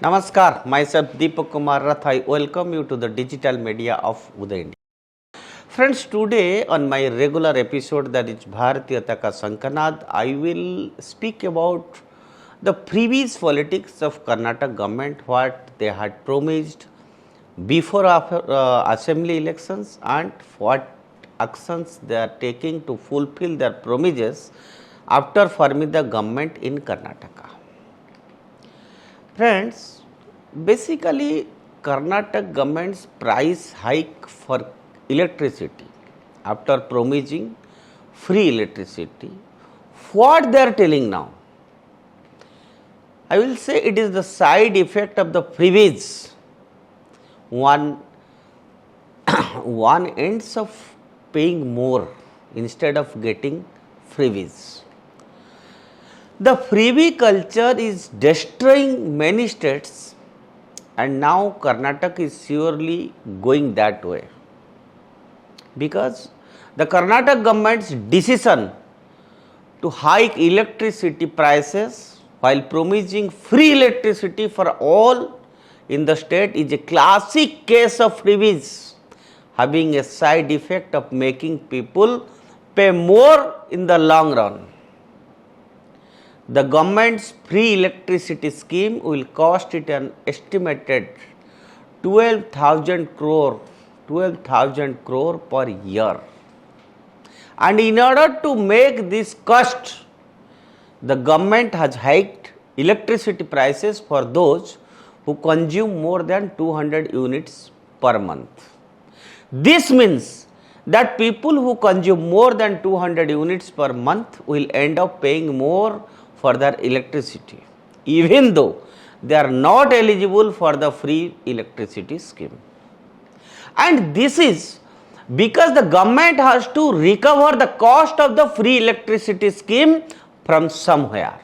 Namaskar, myself Deepak Kumar Rath. I welcome you to the digital media of Uday. Friends, today on my regular episode, that is Bharatiya Taka Sankanad, I will speak about the previous politics of Karnataka government, what they had promised before assembly elections and what actions they are taking to fulfill their promises after forming the government in Karnataka. Friends, basically Karnataka government's price hike for electricity after promising free electricity, what they are telling now? I will say it is the side effect of the freebies. One ends up paying more instead of getting freebies. The freebie culture is destroying many states, and now Karnataka is surely going that way, because the Karnataka government's decision to hike electricity prices while promising free electricity for all in the state is a classic case of freebies, having a side effect of making people pay more in the long run. The government's free electricity scheme will cost it an estimated 12,000 crore per year. And in order to make this cost, the government has hiked electricity prices for those who consume more than 200 units per month. This means that people who consume more than 200 units per month will end up paying more for their electricity, even though they are not eligible for the free electricity scheme. And this is because the government has to recover the cost of the free electricity scheme from somewhere.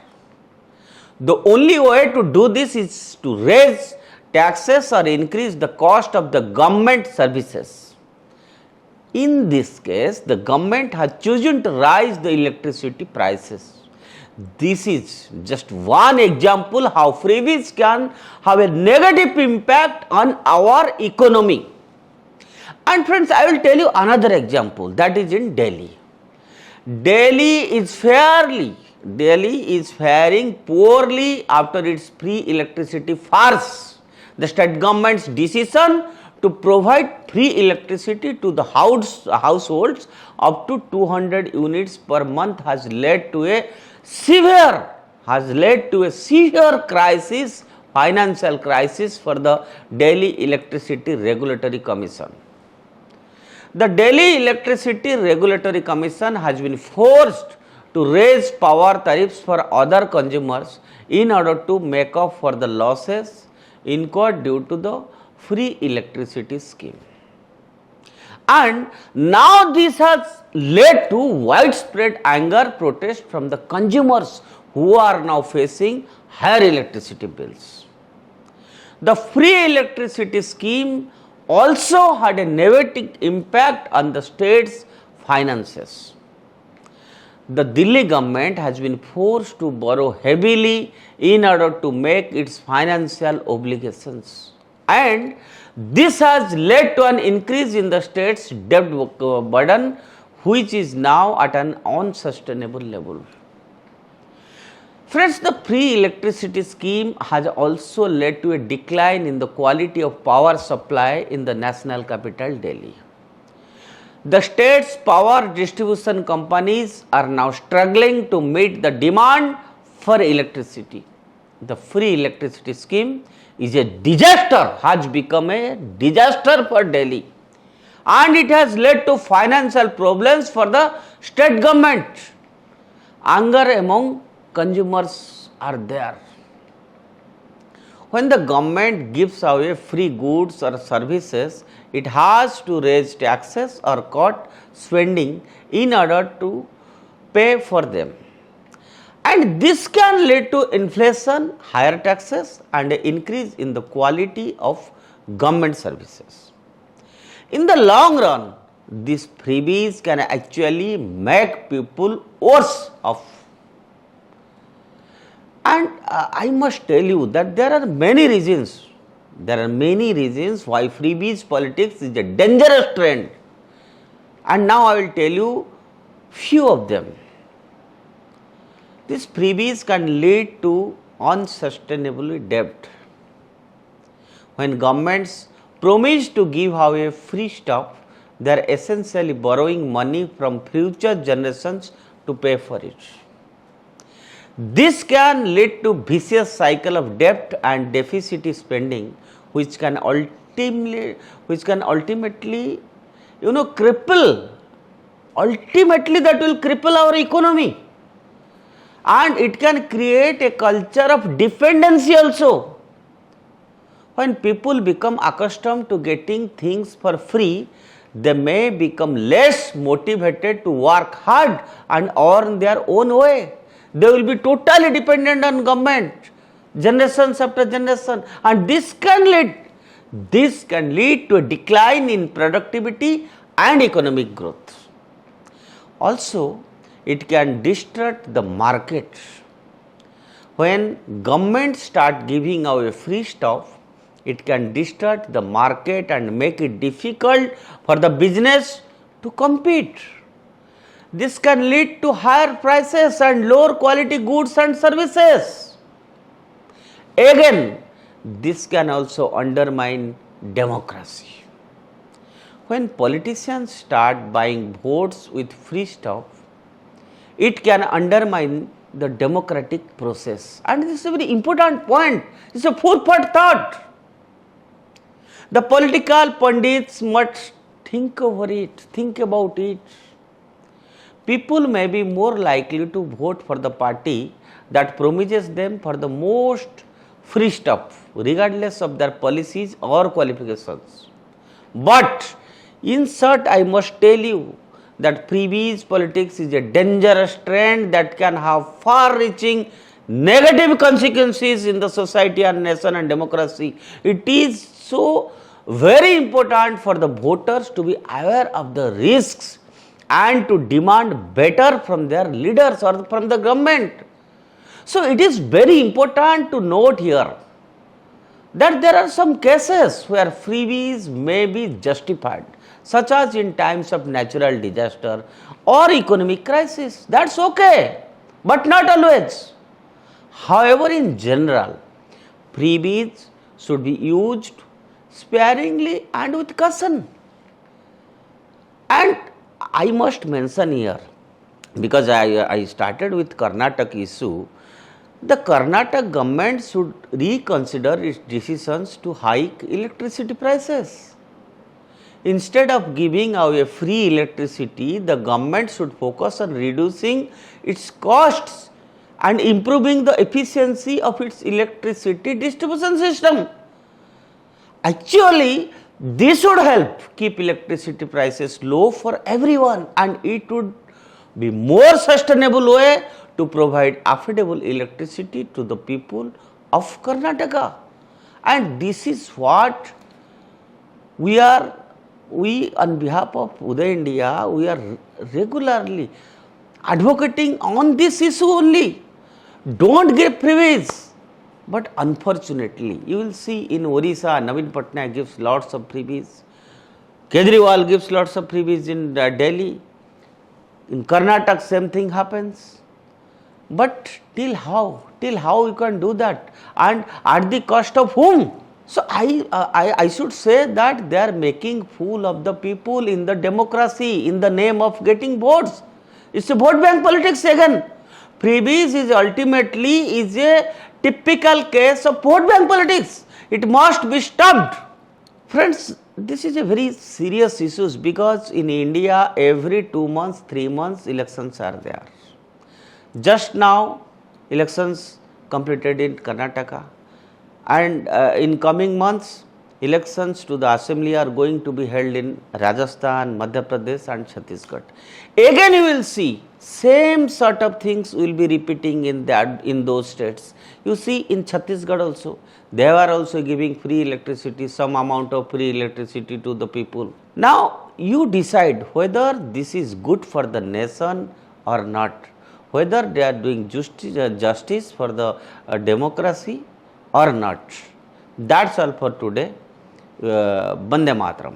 The only way to do this is to raise taxes or increase the cost of the government services. In this case, the government has chosen to raise the electricity prices. This is just one example how freebies can have a negative impact on our economy. And friends, I will tell you another example, that is in Delhi. Delhi is faring poorly after its free electricity farce. The state government's decision to provide free electricity to the households up to 200 units per month has led to a severe crisis, financial crisis for the Delhi Electricity Regulatory Commission. The Delhi Electricity Regulatory Commission has been forced to raise power tariffs for other consumers in order to make up for the losses incurred due to the free electricity scheme. And now this has led to widespread anger protest from the consumers who are now facing higher electricity bills. The free electricity scheme also had a negative impact on the state's finances. The Delhi government has been forced to borrow heavily in order to make its financial obligations, and this has led to an increase in the state's debt burden, which is now at an unsustainable level. Friends, the free electricity scheme has also led to a decline in the quality of power supply in the national capital, Delhi. The state's power distribution companies are now struggling to meet the demand for electricity. The free electricity scheme is a disaster, has become a disaster for Delhi, and it has led to financial problems for the state government. Anger among consumers are there. When the government gives away free goods or services, it has to raise taxes or cut spending in order to pay for them. And this can lead to inflation, higher taxes, and an increase in the quality of government services. In the long run, these freebies can actually make people worse off. And I must tell you that there are many reasons. There are many reasons why freebies politics is a dangerous trend. And now I will tell you few of them. These freebies can lead to unsustainable debt. When governments promise to give away free stuff, they are essentially borrowing money from future generations to pay for it. This can lead to vicious cycle of debt and deficit spending, which can ultimately cripple. Ultimately, that will cripple our economy, and it can create a culture of dependency also. When people become accustomed to getting things for free, they may become less motivated to work hard and earn their own way. They will be totally dependent on government, generations after generation, and this can lead to a decline in productivity and economic growth. Also, it can distort the market. When government start giving away free stuff, it can distort the market and make it difficult for the business to compete. This can lead to higher prices and lower quality goods and services. Again, this can also undermine democracy. When politicians start buying votes with free stuff, it can undermine the democratic process. And this is a very important point. It's a four-part thought. The political pundits must think over it, think about it. People may be more likely to vote for the party that promises them for the most free stuff, regardless of their policies or qualifications. But in short, I must tell you that freebies politics is a dangerous trend that can have far-reaching negative consequences in the society and nation and democracy. It is so very important for the voters to be aware of the risks and to demand better from their leaders or from the government. So it is very important to note here that there are some cases where freebies may be justified, such as in times of natural disaster or economic crisis. That's okay, but not always. However, in general, freebies should be used sparingly and with caution. And I must mention here, because I started with Karnataka issue, the Karnataka government should reconsider its decisions to hike electricity prices. Instead of giving away free electricity, the government should focus on reducing its costs and improving the efficiency of its electricity distribution system. Actually, this would help keep electricity prices low for everyone, and it would be more sustainable way to provide affordable electricity to the people of Karnataka. And this is what we on behalf of Uday India, we are regularly advocating on this issue only. Don't give freebies. But unfortunately, you will see in Orissa, Naveen Patnaik gives lots of freebies. Kejriwal gives lots of freebies in Delhi. In Karnataka, same thing happens. But till how? Till how you can do that? And at the cost of whom? So I should say that they are making fool of the people in the democracy in the name of getting votes. It's a vote bank politics again. Freebies is ultimately a typical case of vote bank politics. It must be stopped. Friends, this is a very serious issue because in India, every 2 months, 3 months, elections are there. Just now, elections completed in Karnataka, and in coming months, elections to the assembly are going to be held in Rajasthan, Madhya Pradesh and Chhattisgarh. Again, you will see same sort of things will be repeating in those states. You see in Chhattisgarh also, they are also giving free electricity, some amount of free electricity to the people. Now, you decide whether this is good for the nation or not, whether they are doing justice for the democracy or not. That's all for today. Bande Mataram.